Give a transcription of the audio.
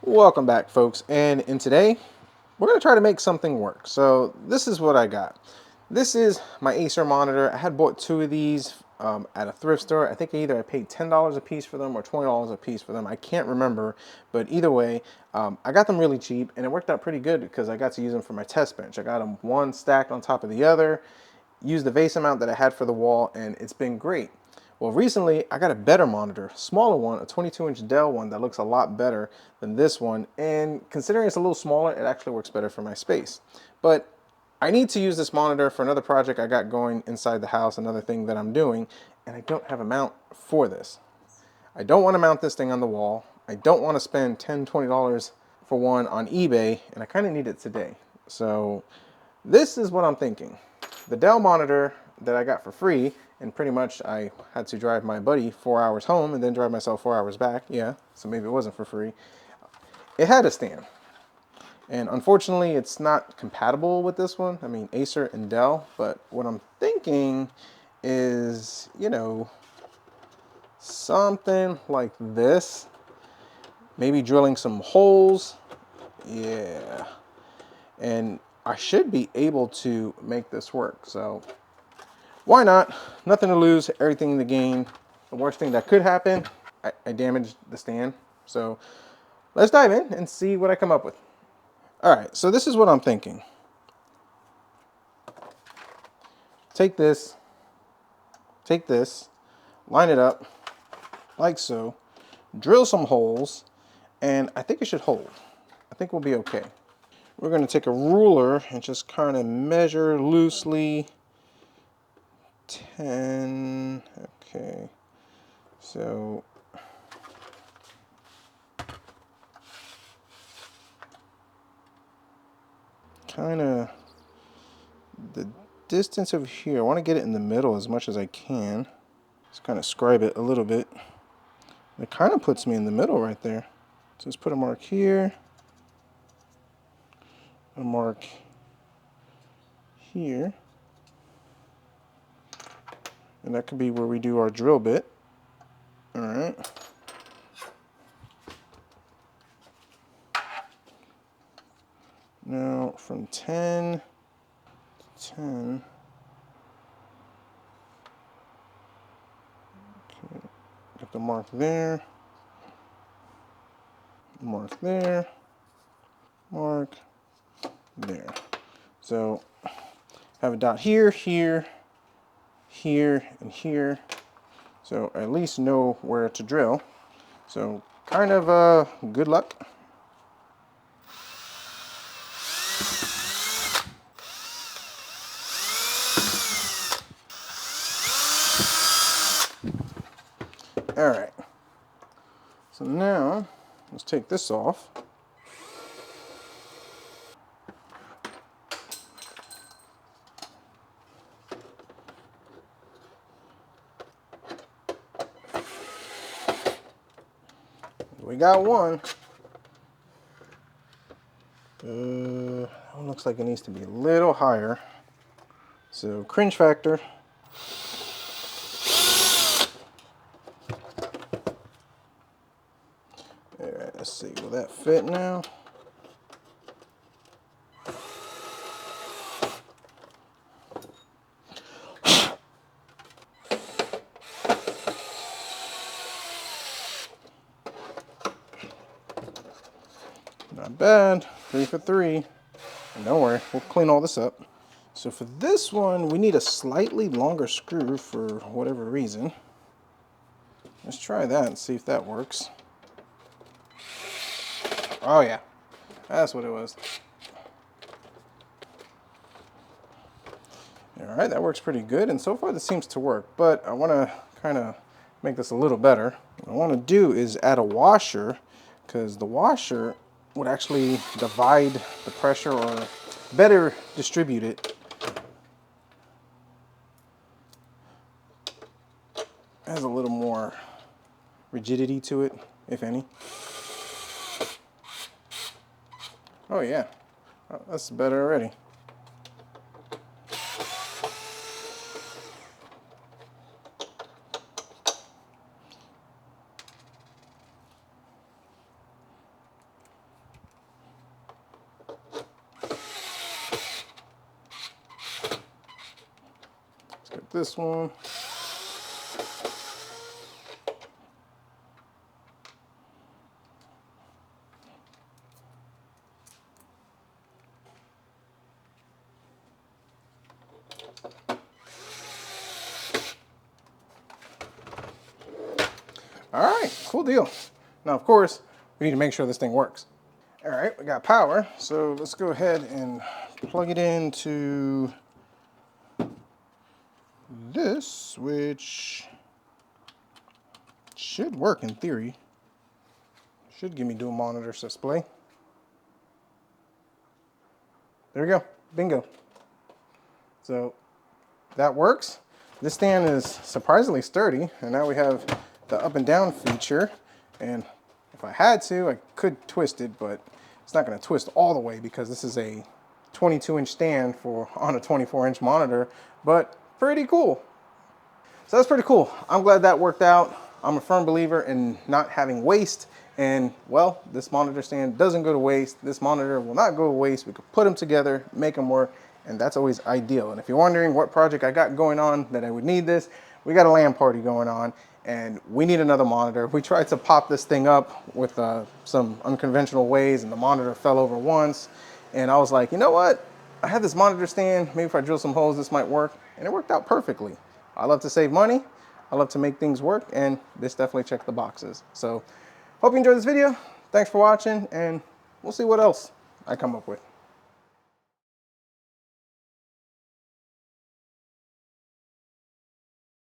Welcome back, folks, and today we're going to try to make something work. So this is what I got. This is my Acer monitor. I had bought two of these at a thrift store. I think either I paid $10 a piece for them or $20 a piece for them. I can't remember, but either way, I got them really cheap, and it worked out pretty good because I got to use them for my test bench. I got them one stacked on top of the other, used the vase amount that I had for the wall, and it's been great. Well, recently I got a better monitor, smaller one, a 22-inch Dell one that looks a lot better than this one. And considering it's a little smaller, it actually works better for my space. But I need to use this monitor for another project I got going inside the house, another thing that I'm doing, and I don't have a mount for this. I don't want to mount this thing on the wall. I don't want to spend $10, $20 for one on eBay, and I kind of need it today. So this is what I'm thinking. The Dell monitor that I got for free, and pretty much I had to drive my buddy 4 hours home and then drive myself 4 hours back. Yeah, so maybe it wasn't for free. It had a stand. And unfortunately, it's not compatible with this one. I mean, Acer and Dell. But what I'm thinking is, something like this. Maybe drilling some holes. Yeah. And I should be able to make this work. So why not? Nothing to lose, everything to gain. The worst thing that could happen, I damaged the stand. So let's dive in and see what I come up with. All right, so this is what I'm thinking. Take this, line it up like so, drill some holes, and I think it should hold. I think we'll be okay. We're going to take a ruler and just kind of measure loosely. 10, okay. So kind of the distance over here, I want to get it in the middle as much as I can. Just kind of scribe it a little bit. It kind of puts me in the middle right there. So let's put a mark here, a mark here, and that could be where we do our drill bit. All right. Now from 10 to 10, okay, got the mark there, mark there, mark there. So have a dot here, here, here, and here. So I at least know where to drill. So kind of good luck. All right. So now let's take this off. We got one. That one looks like it needs to be a little higher. So cringe factor. All right, let's see, will that fit now? Not bad, 3 for 3. And don't worry, we'll clean all this up. So for this one, we need a slightly longer screw for whatever reason. Let's try that and see if that works. Oh yeah, that's what it was. All right, that works pretty good, and so far this seems to work, but I want to kind of make this a little better. What I want to do is add a washer, because the washer would actually divide the pressure or better distribute it. It has a little more rigidity to it, if any. Oh yeah, that's better already. this one. All right, cool deal. Now, of course, we need to make sure this thing works. All right, we got power, so let's go ahead and plug it into this, which should work in theory. Should give me dual monitor display. There we go, bingo. So that works. This stand is surprisingly sturdy, and now we have the up and down feature, and if I had to, I could twist it, but it's not going to twist all the way because this is a 22-inch stand on a 24-inch monitor, but pretty cool. So that's pretty cool. I'm glad that worked out. I'm a firm believer in not having waste, and well, this monitor stand doesn't go to waste. This monitor will not go to waste. We could put them together, make them work, and that's always ideal. And if you're wondering what project I got going on that I would need this, we got a LAN party going on, and we need another monitor. We tried to pop this thing up with some unconventional ways, and the monitor fell over once. And I was like, you know what? I have this monitor stand. Maybe if I drill some holes, this might work. And it worked out perfectly. I love to save money. I love to make things work, and this definitely checked the boxes. So hope you enjoyed this video. Thanks for watching, and we'll see what else I come up with.